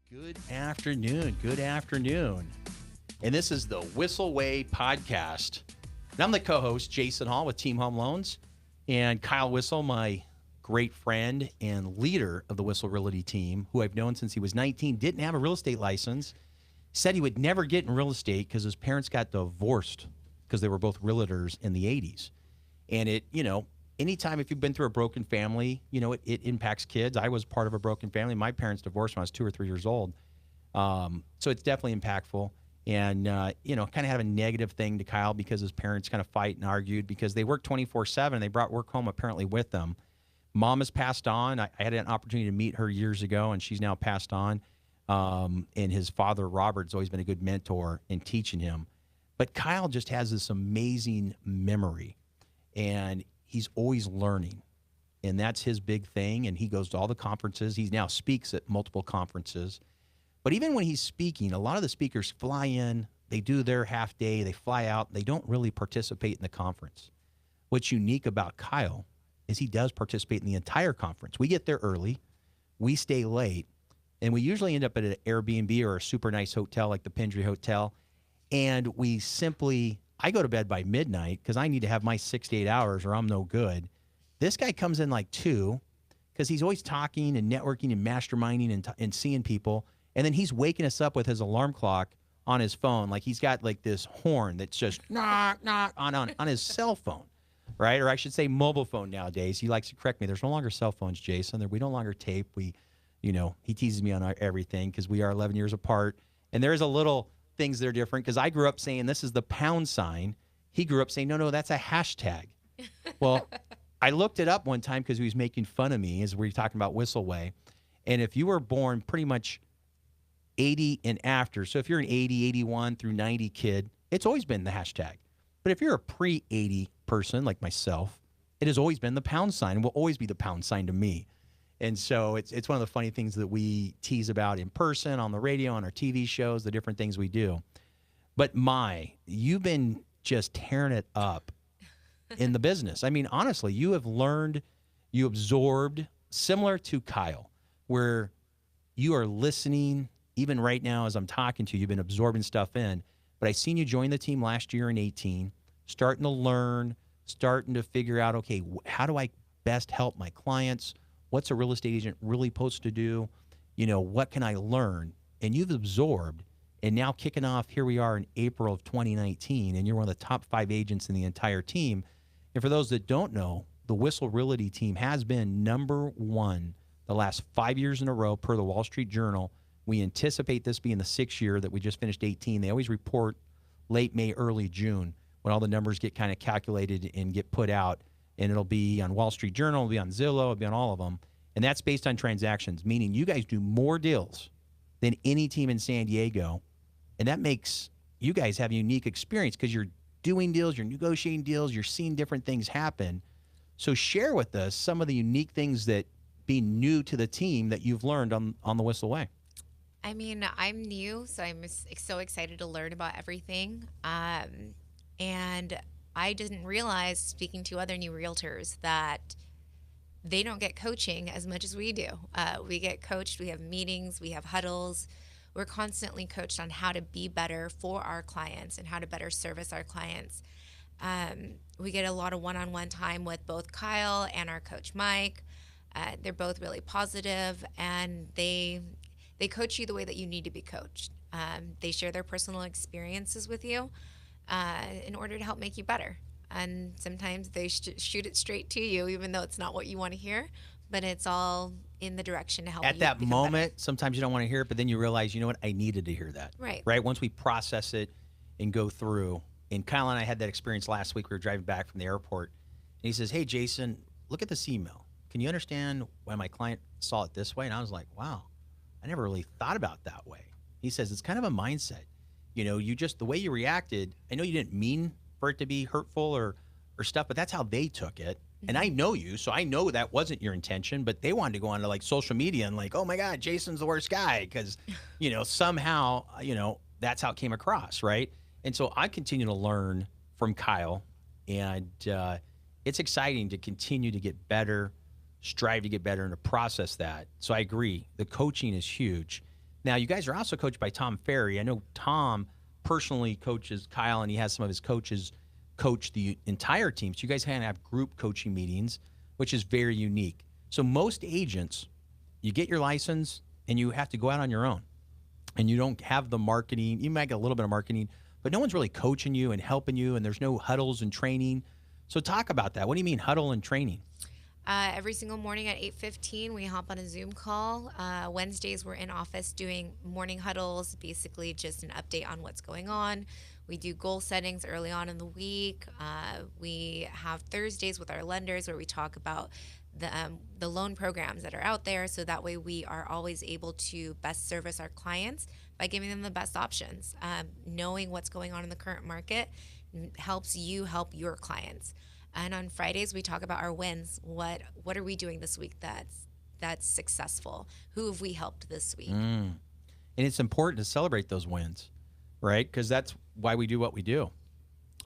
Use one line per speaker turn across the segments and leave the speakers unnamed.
Good afternoon. Good afternoon. And this is the Whissel Way podcast. And I'm the co-host, Jason Hall with Team Home Loans. And Kyle Whissel, my great friend and leader of the Whissel Realty team, who I've known since he was 19, didn't have a real estate license, said he would never get in real estate because his parents got divorced because they were both realtors in the 80s. And anytime if you've been through a broken family, it impacts kids. I was part of a broken family. My parents divorced when I was 2 or 3 years old. So it's definitely impactful. And, kind of have a negative thing to Kyle because his parents kind of fight and argued because they work 24/7. They brought work home apparently with them. Mom has passed on. I had an opportunity to meet her years ago, and she's now passed on. And his father, Robert's always been a good mentor in teaching him. But Kyle just has this amazing memory, and he's always learning, and that's his big thing. And he goes to all the conferences. He now speaks at multiple conferences. But even when he's speaking, a lot of the speakers fly in, they do their half day, they fly out, they don't really participate in the conference. What's unique about Kyle is he does participate in the entire conference. We get there early, we stay late, and we usually end up at an Airbnb or a super nice hotel like the Pendry Hotel, and I go to bed by midnight because I need to have my 6 to 8 hours or I'm no good. This guy comes in like 2 because he's always talking and networking and masterminding and seeing people. And then he's waking us up with his alarm clock on his phone. Like he's got like this horn that's just knock, knock on his cell phone, right? Or I should say mobile phone nowadays. He likes to correct me. There's no longer cell phones, Jason. We no longer tape. He teases me on everything because we are 11 years apart. And there is a little things that are different because I grew up saying this is the pound sign. He grew up saying, no, that's a hashtag. Well, I looked it up one time because he was making fun of me as we were talking about Whissel Way. And if you were born pretty much 80 and after, so if you're an 80, 81 through 90 kid, it's always been the hashtag. But if you're a pre-80 person like myself, it has always been the pound sign and will always be the pound sign to me. And so it's one of the funny things that we tease about in person, on the radio, on our TV shows, the different things we do. But you've been just tearing it up in the business. I mean, honestly, you have learned, you absorbed, similar to Kyle, where you are listening. Even right now as I'm talking to you, you've been absorbing stuff in. But I seen you join the team last year in 18, starting to learn, starting to figure out, okay, how do I best help my clients? What's a real estate agent really supposed to do? What can I learn? And you've absorbed, and now kicking off, here we are in April of 2019, and you're one of the top 5 agents in the entire team. And for those that don't know, the Whissel Realty team has been number 1 the last 5 years in a row per the Wall Street Journal. We anticipate this being the 6th year that we just finished 18. They always report late May, early June when all the numbers get kind of calculated and get put out. And it'll be on Wall Street Journal, it'll be on Zillow, it'll be on all of them. And that's based on transactions, meaning you guys do more deals than any team in San Diego. And that makes you guys have a unique experience because you're doing deals, you're negotiating deals, you're seeing different things happen. So share with us some of the unique things that being new to the team that you've learned on the Whissel Way.
I mean, I'm new, so I'm so excited to learn about everything. And I didn't realize, speaking to other new realtors, that they don't get coaching as much as we do. We get coached, we have meetings, we have huddles. We're constantly coached on how to be better for our clients and how to better service our clients. We get a lot of one-on-one time with both Kyle and our coach, Mike. They're both really positive, and they coach you the way that you need to be coached. They share their personal experiences with you in order to help make you better. And sometimes they shoot it straight to you, even though it's not what you want to hear, but it's all in the direction to help you
at that
become
moment.
better.
Sometimes you don't want to hear it, but then you realize, you know what, I needed to hear that. Right. Once we process it and go through. And Kyle and I had that experience last week. We were driving back from the airport, and he says, hey, Jason, look at this email. Can you understand why my client saw it this way? And I was like, wow, I never really thought about that way. He says, it's kind of a mindset. You just, the way you reacted, I know you didn't mean for it to be hurtful or stuff, but that's how they took it. And I know you, so I know that wasn't your intention, but they wanted to go on to like social media and like, oh my God, Jason's the worst guy. Because, somehow, that's how it came across. Right. And so I continue to learn from Kyle, and it's exciting to continue to get better, strive to get better, and to process that. So I agree. The coaching is huge. Now, you guys are also coached by Tom Ferry. I know Tom personally coaches Kyle, and he has some of his coaches coach the entire team. So you guys kind of have group coaching meetings, which is very unique. So most agents, you get your license, and you have to go out on your own. And you don't have the marketing. You might get a little bit of marketing, but no one's really coaching you and helping you, and there's no huddles and training. So talk about that. What do you mean huddle and training?
Every single morning at 8:15, we hop on a Zoom call. Wednesdays, we're in office doing morning huddles, basically just an update on what's going on. We do goal settings early on in the week. We have Thursdays with our lenders where we talk about the loan programs that are out there, so that way we are always able to best service our clients by giving them the best options. Knowing what's going on in the current market helps you help your clients. And on Fridays, we talk about our wins. What are we doing this week that's successful? Who have we helped this week?
And it's important to celebrate those wins, right? Because that's why we do what we do.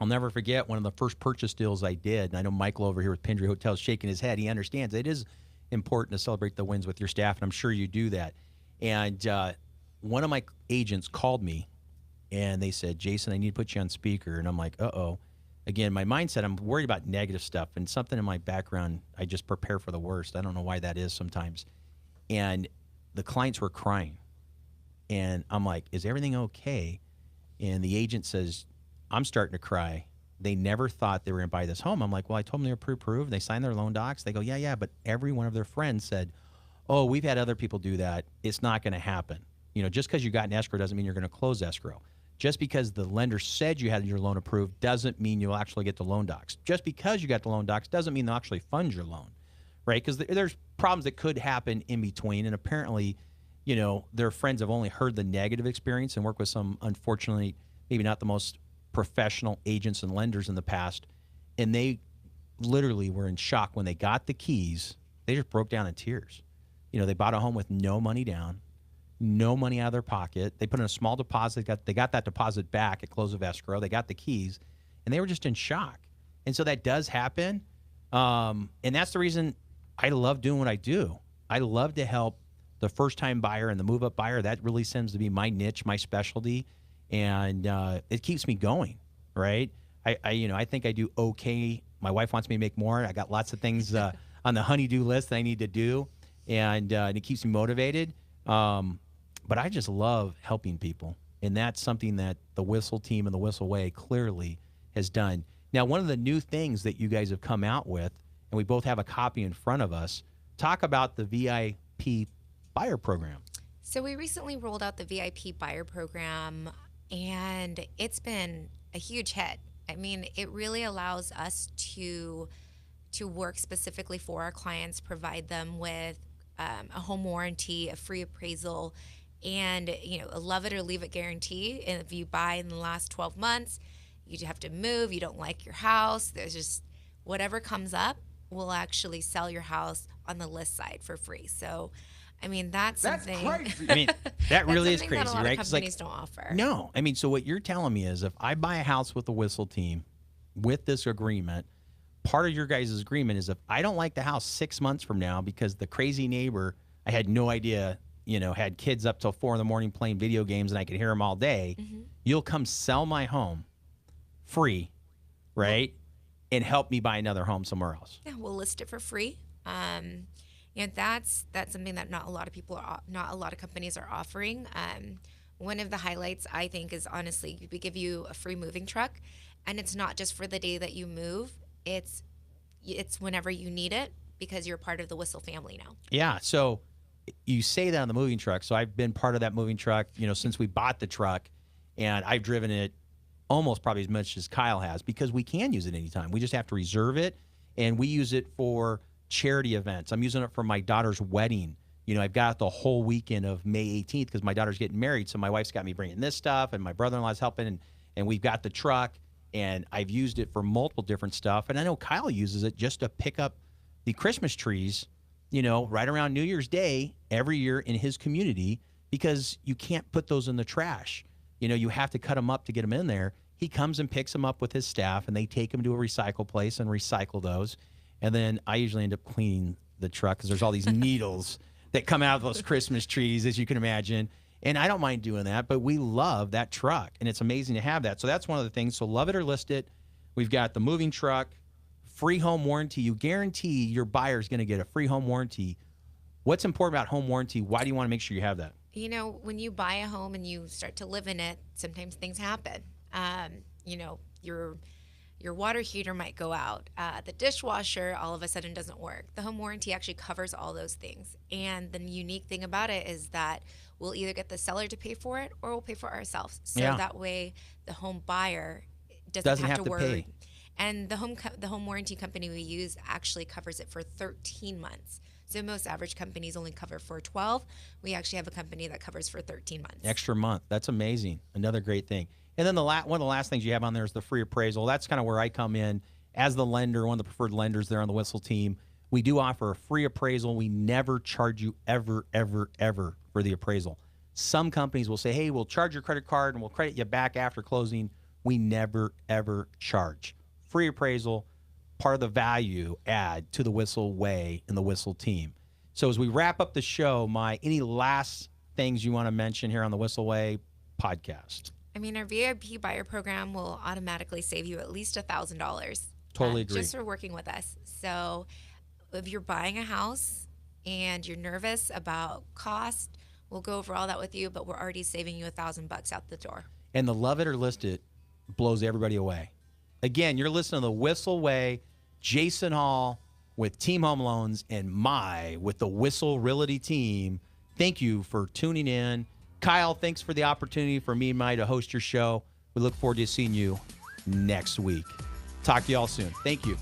I'll never forget one of the first purchase deals I did. And I know Michael over here with Pendry Hotels shaking his head. He understands it is important to celebrate the wins with your staff, and I'm sure you do that. And one of my agents called me, and they said, Jason, I need to put you on speaker. And I'm like, uh-oh. Again, my mindset, I'm worried about negative stuff, and something in my background, I just prepare for the worst. I don't know why that is sometimes. And the clients were crying. And I'm like, is everything okay? And the agent says, I'm starting to cry. They never thought they were going to buy this home. I'm like, well, I told them they were pre-approved. They signed their loan docs. They go, yeah. But every one of their friends said, oh, we've had other people do that. It's not going to happen. Just because you got an escrow doesn't mean you're going to close escrow. Just because the lender said you had your loan approved doesn't mean you'll actually get the loan docs. Just because you got the loan docs doesn't mean they'll actually fund your loan, right? Because there's problems that could happen in between. And apparently, their friends have only heard the negative experience and worked with some, unfortunately, maybe not the most professional agents and lenders in the past. And they literally were in shock when they got the keys. They just broke down in tears. They bought a home with no money down, no money out of their pocket. They put in a small deposit. They got that deposit back at close of escrow. They got the keys, and they were just in shock. And so that does happen. And that's the reason I love doing what I do. I love to help the first-time buyer and the move-up buyer. That really tends to be my niche, my specialty, and it keeps me going, right? I think I do okay. My wife wants me to make more. I got lots of things on the honey-do list that I need to do, and it keeps me motivated. But I just love helping people, and that's something that the Whissel team and the Whissel Way clearly has done. Now, one of the new things that you guys have come out with, and we both have a copy in front of us, talk about the VIP buyer program.
So we recently rolled out the VIP buyer program, and it's been a huge hit. I mean, it really allows us to work specifically for our clients, provide them with a home warranty, a free appraisal, and a love it or leave it guarantee. And if you buy in the last 12 months, you have to move, you don't like your house, there's just whatever comes up, we'll actually sell your house on the list side for free. So I mean, that's something.
Crazy. I mean, that really is crazy,
that a lot
right?
Of companies don't offer.
No, I mean, so what you're telling me is if I buy a house with the Whissel team with this agreement, part of your guys' agreement is if I don't like the house 6 months from now because the crazy neighbor, I had no idea, had kids up till 4 a.m. playing video games and I could hear them all day, you'll come sell my home free, right? And help me buy another home somewhere else.
Yeah, we'll list it for free. That's something that not a lot of companies are offering. One of the highlights I think is honestly we give you a free moving truck, and it's not just for the day that you move. It's whenever you need it because you're part of the Whissel family now.
Yeah. So you say that on the moving truck. So I've been part of that moving truck, since we bought the truck, and I've driven it almost probably as much as Kyle has because we can use it anytime. We just have to reserve it, and we use it for charity events. I'm using it for my daughter's wedding. I've got the whole weekend of May 18th because my daughter's getting married. So my wife's got me bringing this stuff, and my brother-in-law's helping, and we've got the truck, and I've used it for multiple different stuff. And I know Kyle uses it just to pick up the Christmas trees, right around New Year's Day every year in his community because you can't put those in the trash. You have to cut them up to get them in there. He comes and picks them up with his staff, and they take them to a recycle place and recycle those. And then I usually end up cleaning the truck because there's all these needles that come out of those Christmas trees, as you can imagine. And I don't mind doing that, but we love that truck, and it's amazing to have that. So that's one of the things. So love it or list it. We've got the moving truck, free home warranty. You guarantee your buyer is going to get a free home warranty. What's important about home warranty? Why do you want to make sure you have that?
You know, when you buy a home and you start to live in it, sometimes things happen. You know, your water heater might go out. The dishwasher all of a sudden doesn't work. The home warranty actually covers all those things. And the unique thing about it is that we'll either get the seller to pay for it or we'll pay for it ourselves. So that way the home buyer doesn't have to worry.
Pay.
And the home warranty company we use actually covers it for 13 months. So most average companies only cover for 12. We actually have a company that covers for 13 months.
Extra month. That's amazing. Another great thing. And then one of the last things you have on there is the free appraisal. That's kind of where I come in as the lender, one of the preferred lenders there on the Whissel team. We do offer a free appraisal. We never charge you ever for the appraisal. Some companies will say, hey, we'll charge your credit card and we'll credit you back after closing. We never, ever charge. Free appraisal, part of the value add to the Whissel way and the Whissel team. So as we wrap up the show, any last things you want to mention here on the Whissel Way podcast?
I mean, our VIP buyer program will automatically save you at least $1,000.
Totally agree.
Just for working with us. So if you're buying a house and you're nervous about cost, we'll go over all that with you, but we're already saving you $1,000 out the door.
And the love it or list it blows everybody away. Again, you're listening to the Whissel Way, Jason Hall with Team Home Loans and Mai with the Whissel Realty team. Thank you for tuning in. Kyle, thanks for the opportunity for me and Mai to host your show. We look forward to seeing you next week. Talk to you all soon. Thank you.